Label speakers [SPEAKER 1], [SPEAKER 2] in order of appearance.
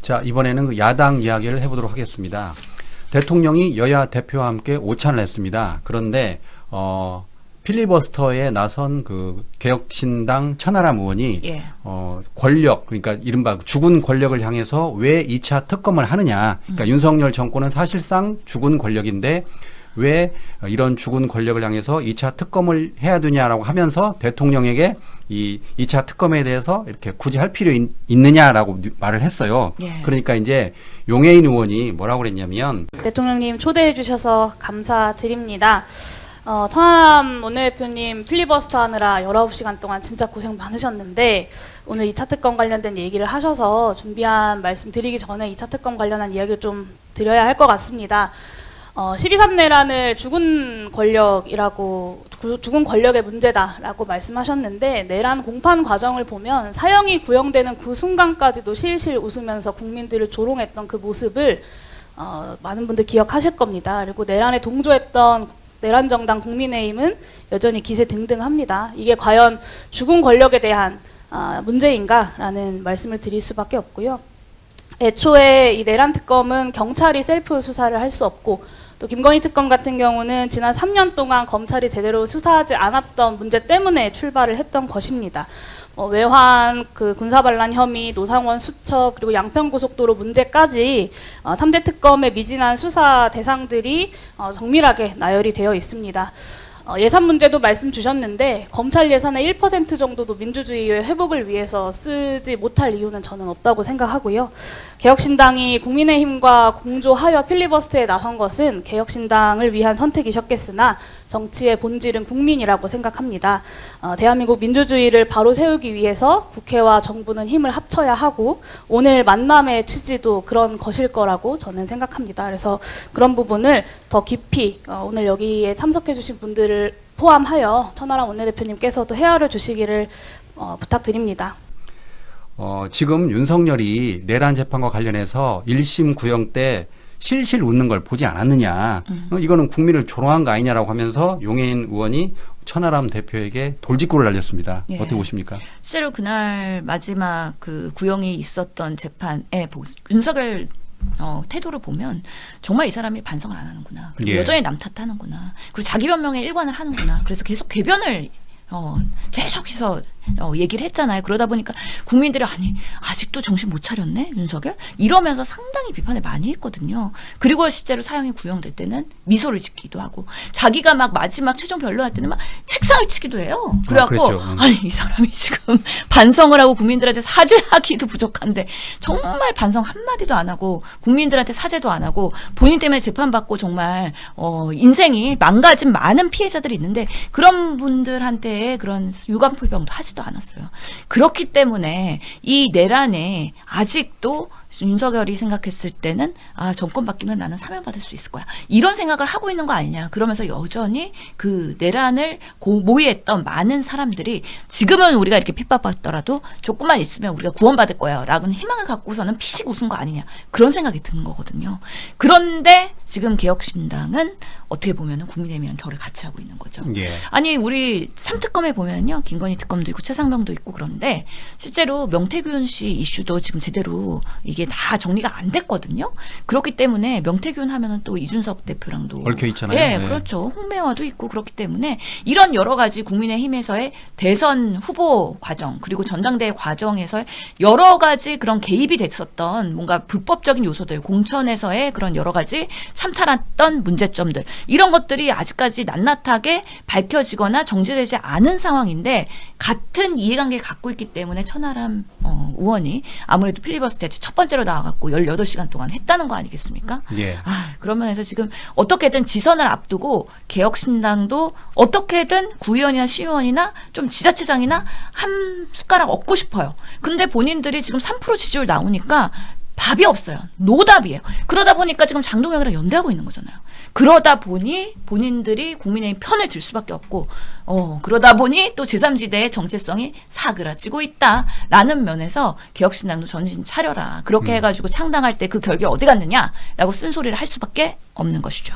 [SPEAKER 1] 자, 이번에는 그 야당 이야기를 해보도록 하겠습니다. 대통령이 여야 대표와 함께 오찬을 했습니다. 그런데 필리버스터에 나선 그 개혁신당 천하람 의원이
[SPEAKER 2] 예.
[SPEAKER 1] 권력, 그러니까 이른바 죽은 권력을 향해서 왜 2차 특검을 하느냐. 그러니까 윤석열 정권은 사실상 죽은 권력인데 왜 이런 죽은 권력을 향해서 2차 특검을 해야 되냐라고 하면서 대통령에게 이 2차 특검에 대해서 이렇게 굳이 할 필요 있느냐라고 말을 했어요.
[SPEAKER 2] 예.
[SPEAKER 1] 그러니까 이제 용해인 의원이 뭐라고 그랬냐면
[SPEAKER 3] 대통령님 초대해 주셔서 감사드립니다. 천하람 원내대표님 필리버스터 하느라 19시간 동안 진짜 고생 많으셨는데 오늘 2차 특검 관련된 얘기를 하셔서 준비한 말씀 드리기 전에 2차 특검 관련한 이야기를 좀 드려야 할 것 같습니다. 12.3 내란을 죽은 권력이라고 죽은 권력의 문제다라고 말씀하셨는데 내란 공판 과정을 보면 사형이 구형되는 그 순간까지도 실실 웃으면서 국민들을 조롱했던 그 모습을 많은 분들 기억하실 겁니다. 그리고 내란에 동조했던 내란 정당 국민의힘은 여전히 기세등등합니다. 이게 과연 죽은 권력에 대한 문제인가라는 말씀을 드릴 수밖에 없고요. 애초에 이 내란 특검은 경찰이 셀프 수사를 할 수 없고 또 김건희 특검 같은 경우는 지난 3년 동안 검찰이 제대로 수사하지 않았던 문제 때문에 출발을 했던 것입니다. 외환, 군사반란 혐의, 노상원 수첩, 그리고 양평고속도로 문제까지 3대 특검의 미진한 수사 대상들이 정밀하게 나열이 되어 있습니다. 예산 문제도 말씀 주셨는데 검찰 예산의 1% 정도도 민주주의의 회복을 위해서 쓰지 못할 이유는 저는 없다고 생각하고요. 개혁신당이 국민의힘과 공조하여 필리버스터에 나선 것은 개혁신당을 위한 선택이셨겠으나 정치의 본질은 국민이라고 생각합니다. 대한민국 민주주의를 바로 세우기 위해서 국회와 정부는 힘을 합쳐야 하고 오늘 만남의 취지도 그런 것일 거라고 저는 생각합니다. 그래서 그런 부분을 더 깊이 오늘 여기에 참석해 주신 분들을 포함하여 천하람 원내대표님께서도 헤아려 주시기를 부탁드립니다.
[SPEAKER 1] 지금 윤석열이 내란 재판과 관련해서 1심 구형 때 실실 웃는 걸 보지 않았느냐. 이거는 국민을 조롱한 거 아니냐라고 하면서 용해인 의원이 천하람 대표에게 돌직구를 날렸습니다.
[SPEAKER 2] 예.
[SPEAKER 1] 어떻게 보십니까?
[SPEAKER 2] 실제로 그날 마지막 그 구형이 있었던 재판에 윤석열 태도를 보면 정말 이 사람이 반성을 안 하는구나. 그리고
[SPEAKER 1] 예.
[SPEAKER 2] 여전히 남 탓하는구나. 그리고 자기 변명에 일관을 하는구나. 그래서 계속 궤변을 계속해서 얘기를 했잖아요. 그러다 보니까 국민들이 아니 아직도 정신 못 차렸네 윤석열? 이러면서 상당히 비판을 많이 했거든요. 그리고 실제로 사형이 구형될 때는 미소를 짓기도 하고 자기가 막 마지막 최종 변론할 때는 막 책상을 치기도 해요. 그래갖고 아니 이 사람이 지금 반성을 하고 국민들한테 사죄하기도 부족한데 정말 반성 한마디도 안 하고 국민들한테 사죄도 안 하고 본인 때문에 재판받고 정말 인생이 망가진 많은 피해자들이 있는데 그런 분들한테 그런 유감표명도 하지도 않았어요. 그렇기 때문에 이 내란에 아직도 윤석열이 생각했을 때는 정권 바뀌면 나는 사면받을 수 있을 거야. 이런 생각을 하고 있는 거 아니냐. 그러면서 여전히 그 내란을 모의했던 많은 사람들이 지금은 우리가 이렇게 핍박받더라도 조금만 있으면 우리가 구원받을 거야 라는 희망을 갖고서는 피식 웃은 거 아니냐. 그런 생각이 드는 거거든요. 그런데 지금 개혁신당은 어떻게 보면 국민의힘이랑 결을 같이 하고 있는 거죠.
[SPEAKER 1] 예.
[SPEAKER 2] 아니 우리 3특검에 보면요. 김건희 특검도 있고 최상병도 있고 그런데 실제로 명태균 씨 이슈도 지금 제대로 이게 다 정리가 안 됐거든요. 그렇기 때문에 명태균 하면은 또 이준석 대표랑도
[SPEAKER 1] 얽혀 있잖아요.
[SPEAKER 2] 예,
[SPEAKER 1] 네.
[SPEAKER 2] 그렇죠. 홍매화도 있고 그렇기 때문에 이런 여러 가지 국민의힘에서의 대선 후보 과정 그리고 전당대회 과정에서의 여러 가지 그런 개입이 됐었던 뭔가 불법적인 요소들 공천에서의 그런 여러 가지 참탈했던 문제점들 이런 것들이 아직까지 낱낱하게 밝혀지거나 정제되지 않은 상황인데 같은 이해관계를 갖고 있기 때문에 천하람 의원이 아무래도 필리버스터에 첫 번째로 나와갖고 18시간 동안 했다는 거 아니겠습니까?
[SPEAKER 1] 예.
[SPEAKER 2] 그런 면에서 지금 어떻게든 지선을 앞두고 개혁신당도 어떻게든 구의원이나 시의원이나 좀 지자체장이나 한 숟가락 얻고 싶어요. 근데 본인들이 지금 3% 지지율 나오니까 답이 없어요. 노답이에요. 그러다 보니까 지금 장동혁이랑 연대하고 있는 거잖아요. 그러다 보니 본인들이 국민의힘 편을 들 수밖에 없고 그러다 보니 또 제3지대의 정체성이 사그라지고 있다라는 면에서 개혁신당도 정신 차려라. 그렇게 해가지고 창당할 때 그 결계 어디 갔느냐라고 쓴소리를 할 수밖에 없는 것이죠.